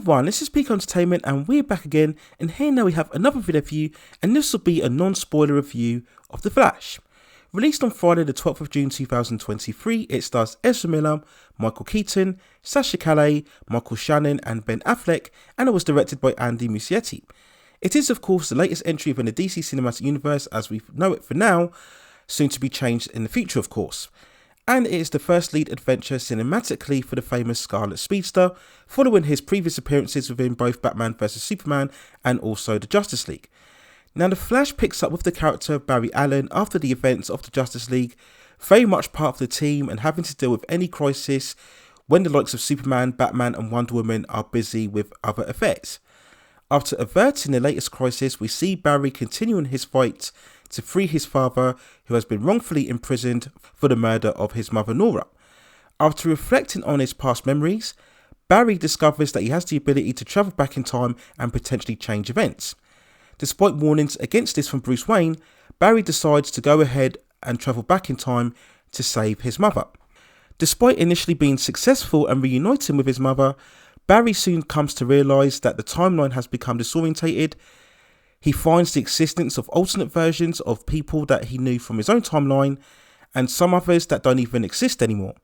everyone, this is Peak Entertainment and we're back again, and here now we have another video for you, and this will be a non-spoiler review of The Flash. Released on Friday the 12th of June 2023, it stars Ezra Miller, Michael Keaton, Sasha Calle, Michael Shannon and Ben Affleck, and it was directed by Andy Muschietti. It is of course the latest entry within the DC Cinematic Universe as we know it for now, soon to be changed in the future of course. And it is the first lead adventure cinematically for the famous Scarlett speedster, following his previous appearances within both Batman vs Superman and also the Justice League. Now the Flash picks up with the character of Barry Allen after the events of the Justice League, very much part of the team and having to deal with any crisis when the likes of Superman, Batman and Wonder Woman are busy with other affairs. After averting the latest crisis, we see Barry continuing his fight to free his father, who has been wrongfully imprisoned for the murder of his mother Nora. After reflecting on his past memories, Barry discovers that he has the ability to travel back in time and potentially change events. Despite warnings against this from Bruce Wayne, Barry decides to go ahead and travel back in time to save his mother. Despite initially being successful and reuniting with his mother, Barry soon comes to realise that the timeline has become disorientated. He finds the existence of alternate versions of people that he knew from his own timeline and some others that don't even exist anymore.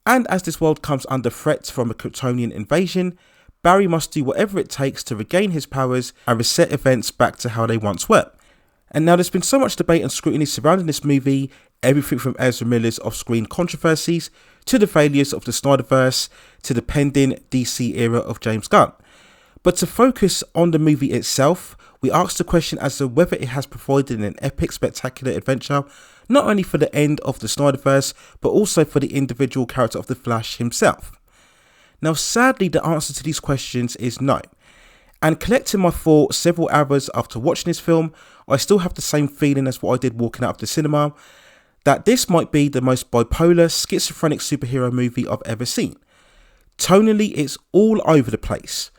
And as this world comes under threat from a Kryptonian invasion, Barry must do whatever it takes to regain his powers and reset events back to how they once were. And now there's been so much debate and scrutiny surrounding this movie, everything from Ezra Miller's off-screen controversies to the failures of the Snyderverse to the pending DC era of James Gunn. But to focus on the movie itself, we asked the question as to whether it has provided an epic, spectacular adventure, not only for the end of the Snyderverse, but also for the individual character of the Flash himself. Now, sadly, the answer to these questions is no. And collecting my thoughts several hours after watching this film, I still have the same feeling as what I did walking out of the cinema, that this might be the most bipolar, schizophrenic superhero movie I've ever seen. Tonally, it's all over the place.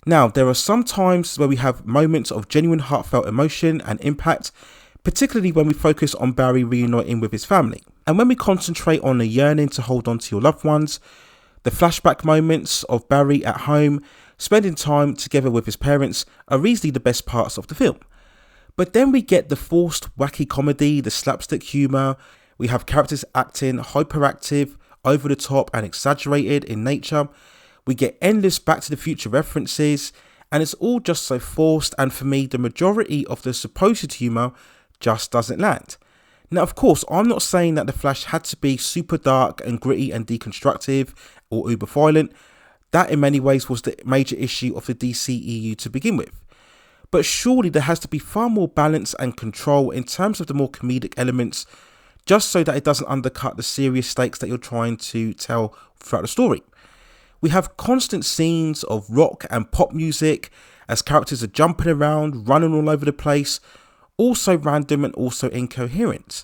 Now, there are some times where we have moments of genuine heartfelt emotion and impact, particularly when we focus on Barry reuniting with his family. And when we concentrate on the yearning to hold on to your loved ones, the flashback moments of Barry at home, spending time together with his parents are easily the best parts of the film. But then we get the forced wacky comedy, the slapstick humour, we have characters acting hyperactive, over the top and exaggerated in nature. We get endless Back to the Future references, and it's all just so forced, and for me the majority of the supposed humour just doesn't land. Now of course I'm not saying that The Flash had to be super dark and gritty and deconstructive or uber violent. That in many ways was the major issue of the DCEU to begin with. But surely there has to be far more balance and control in terms of the more comedic elements, just so that it doesn't undercut the serious stakes that you're trying to tell throughout the story. We have constant scenes of rock and pop music as characters are jumping around, running all over the place, also random and also incoherent.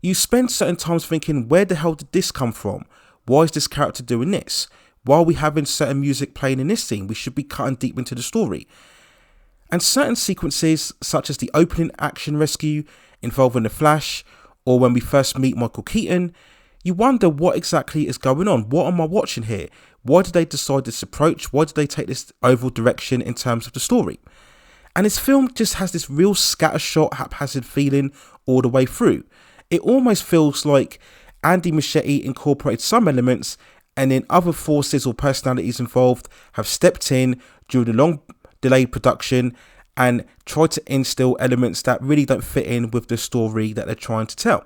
You spend certain times thinking, where the hell did this come from? Why is this character doing this? Why are we having certain music playing in this scene? We should be cutting deep into the story. And certain sequences, such as the opening action rescue involving the Flash, or when we first meet Michael Keaton, you wonder what exactly is going on. What am I watching here? Why did they decide this approach? Why did they take this overall direction in terms of the story? And this film just has this real scattershot, haphazard feeling all the way through. It almost feels like Andy Muschietti incorporated some elements and then other forces or personalities involved have stepped in during the long delayed production and tried to instill elements that really don't fit in with the story that they're trying to tell.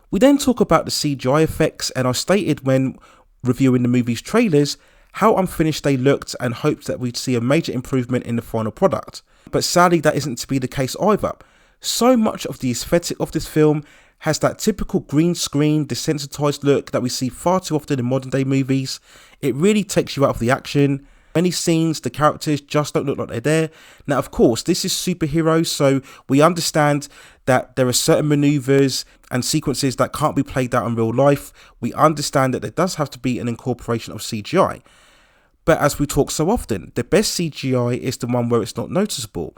We then talk about the CGI effects, and I stated when reviewing the movie's trailers how unfinished they looked and hoped that we'd see a major improvement in the final product. But sadly that isn't to be the case either. So much of the aesthetic of this film has that typical green screen desensitized look that we see far too often in modern day movies. It really takes you out of the action. Many scenes, the characters just don't look like they're there. Now, of course, this is superheroes, so we understand that there are certain maneuvers and sequences that can't be played out in real life. We understand that there does have to be an incorporation of CGI. But as we talk so often, the best CGI is the one where it's not noticeable.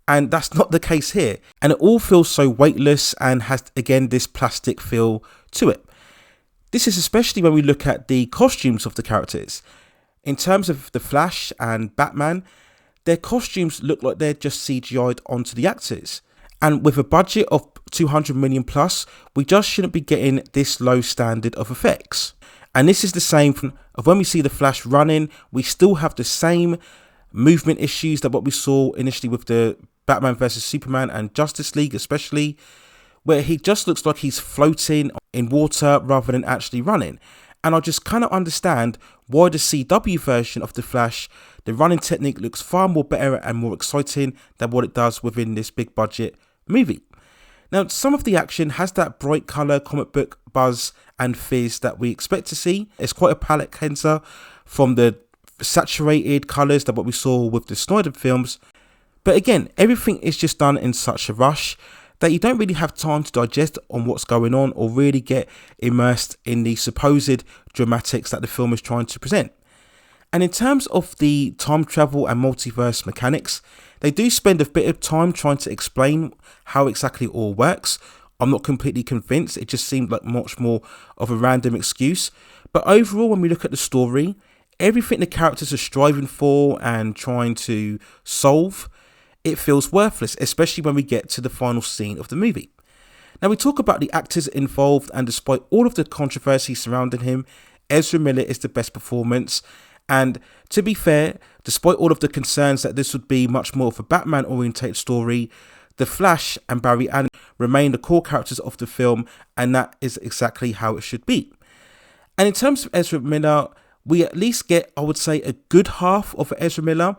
And that's not the case here. And it all feels so weightless and has, again, this plastic feel to it. This is especially when we look at the costumes of the characters. In terms of the Flash and Batman, their costumes look like they're just CGI'd onto the actors. And with a budget of 200 million plus, we just shouldn't be getting this low standard of effects. And this is the same of when we see the Flash running, we still have the same movement issues that what we saw initially with the Batman vs Superman and Justice League especially, where he just looks like he's floating in water rather than actually running. And I just cannot understand why the CW version of the Flash, the running technique looks far more better and more exciting than what it does within this big budget movie. Now, some of the action has that bright colour, comic book buzz and fizz that we expect to see. It's quite a palette cleanser from the saturated colours that what we saw with the Snyder films. But again, everything is just done in such a rush that you don't really have time to digest on what's going on or really get immersed in the supposed dramatics that the film is trying to present. And in terms of the time travel and multiverse mechanics, they do spend a bit of time trying to explain how exactly it all works. I'm not completely convinced. It just seemed like much more of a random excuse. But overall, when we look at the story, everything the characters are striving for and trying to solve, it feels worthless, especially when we get to the final scene of the movie. Now, we talk about the actors involved, and despite all of the controversy surrounding him, Ezra Miller is the best performance. And to be fair, despite all of the concerns that this would be much more of a Batman-oriented story, the Flash and Barry Allen remain the core characters of the film, and that is exactly how it should be. And in terms of Ezra Miller, we at least get, I would say, a good half of Ezra Miller.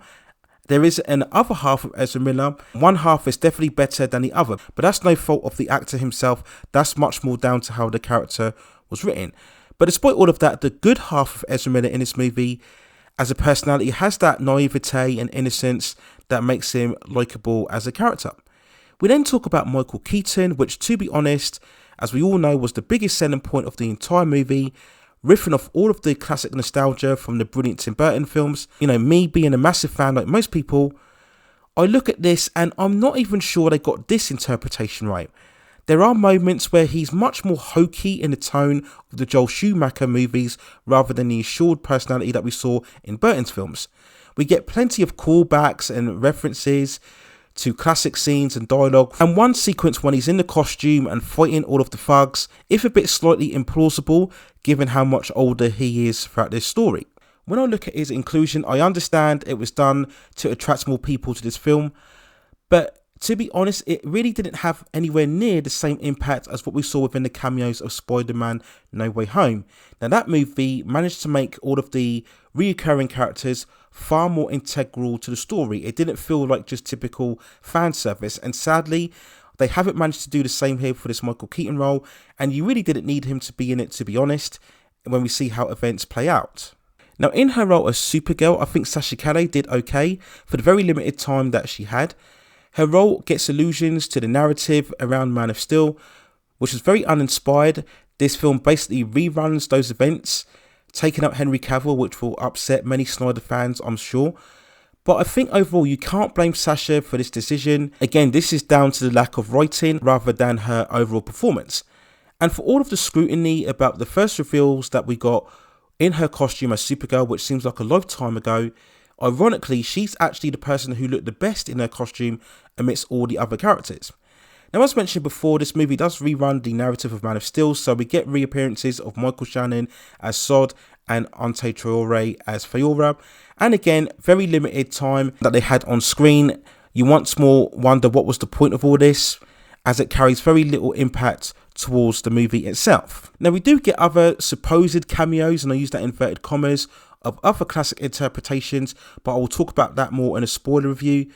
There is an other half of Ezra Miller. One half is definitely better than the other, but that's no fault of the actor himself. That's much more down to how the character was written. But despite all of that, the good half of Ezra Miller in this movie, as a personality, has that naivete and innocence that makes him likeable as a character. We then talk about Michael Keaton, which, to be honest, as we all know, was the biggest selling point of the entire movie, riffing off all of the classic nostalgia from the brilliant Tim Burton films. You know, me being a massive fan like most people, I look at this and I'm not even sure they got this interpretation right. There are moments where he's much more hokey in the tone of the Joel Schumacher movies rather than the assured personality that we saw in Burton's films. We get plenty of callbacks and references to classic scenes and dialogue, and one sequence when he's in the costume and fighting all of the thugs, if a bit slightly implausible given how much older he is throughout this story. When I look at his inclusion, I understand it was done to attract more people to this film, but to be honest, it really didn't have anywhere near the same impact as what we saw within the cameos of Spider-Man No Way Home. Now, that movie managed to make all of the recurring characters far more integral to the story. It didn't feel like just typical fan service, and sadly, they haven't managed to do the same here for this Michael Keaton role, and you really didn't need him to be in it, to be honest, when we see how events play out. Now, in her role as Supergirl, I think Sasha Calle did okay for the very limited time that she had. Her role gets allusions to the narrative around Man of Steel, which is very uninspired. This film basically reruns those events, taking out Henry Cavill, which will upset many Snyder fans, I'm sure. But I think overall you can't blame Sasha for this decision. Again, this is down to the lack of writing rather than her overall performance. And for all of the scrutiny about the first reveals that we got in her costume as Supergirl, which seems like a lifetime ago, ironically, she's actually the person who looked the best in her costume amidst all the other characters. Now, as mentioned before, this movie does rerun the narrative of Man of Steel, so we get reappearances of Michael Shannon as Sod and Ante Traore as Fiora. And again, very limited time that they had on screen. You once more wonder what was the point of all this, as it carries very little impact towards the movie itself. Now, we do get other supposed cameos, and I use that in inverted commas, of other classic interpretations, but I will talk about that more in a spoiler review.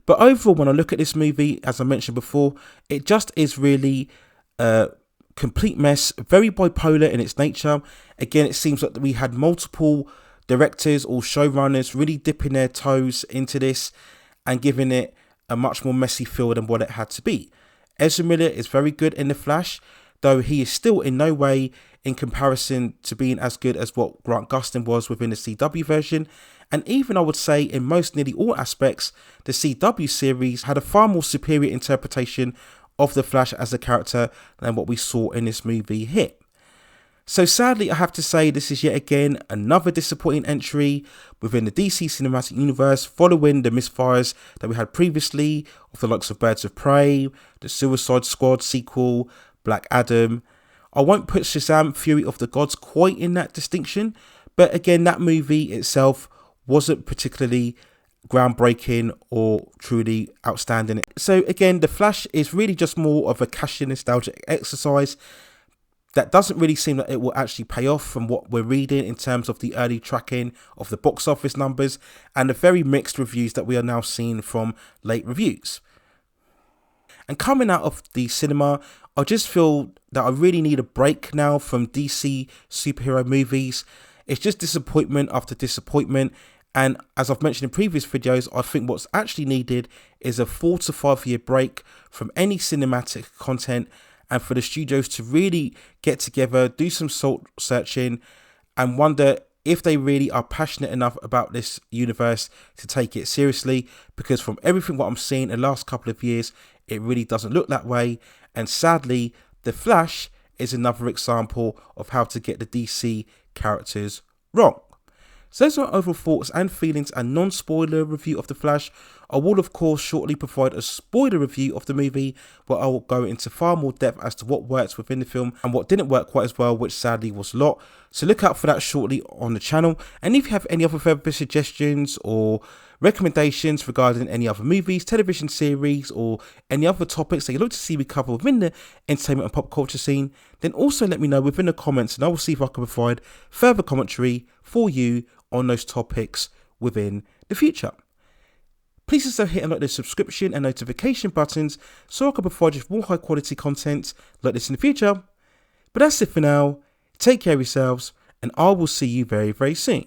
But overall, when I look at this movie, as I mentioned before, it just is really a complete mess, very bipolar in its nature. Again, it seems like we had multiple directors or showrunners really dipping their toes into this and giving it a much more messy feel than what it had to be. Ezra Miller is very good in The Flash, though he is still in no way in comparison to being as good as what Grant Gustin was within the CW version. And even I would say in most nearly all aspects, the CW series had a far more superior interpretation of The Flash as a character than what we saw in this movie here. So sadly, I have to say this is yet again another disappointing entry within the DC cinematic universe, following the misfires that we had previously of the likes of Birds of Prey, the Suicide Squad sequel, Black Adam. I won't put Shazam! Fury of the Gods quite in that distinction, but again, that movie itself wasn't particularly groundbreaking or truly outstanding. So again, The Flash is really just more of a cash-in nostalgic exercise that doesn't really seem that it will actually pay off from what we're reading in terms of the early tracking of the box office numbers and the very mixed reviews that we are now seeing from late reviews. And coming out of the cinema, I just feel that I really need a break now from DC superhero movies. It's just disappointment after disappointment. And as I've mentioned in previous videos, I think what's actually needed is a 4 to 5 year break from any cinematic content, and for the studios to really get together, do some soul searching, and wonder if they really are passionate enough about this universe to take it seriously. Because from everything what I'm seeing in the last couple of years, it really doesn't look that way. And sadly, The Flash is another example of how to get the DC characters wrong. So those are my overall thoughts and feelings and non-spoiler review of The Flash. I will of course shortly provide a spoiler review of the movie where I will go into far more depth as to what works within the film and what didn't work quite as well, which sadly was a lot. So look out for that shortly on the channel. And if you have any other further suggestions or recommendations regarding any other movies, television series, or any other topics that you'd like to see me cover within the entertainment and pop culture scene, then also let me know within the comments and I will see if I can provide further commentary for you on those topics within the future. Please also hit and like the subscription and notification buttons so I can provide you with more high quality content like this in the future. But that's it for now. Take care of yourselves and I will see you very, very soon.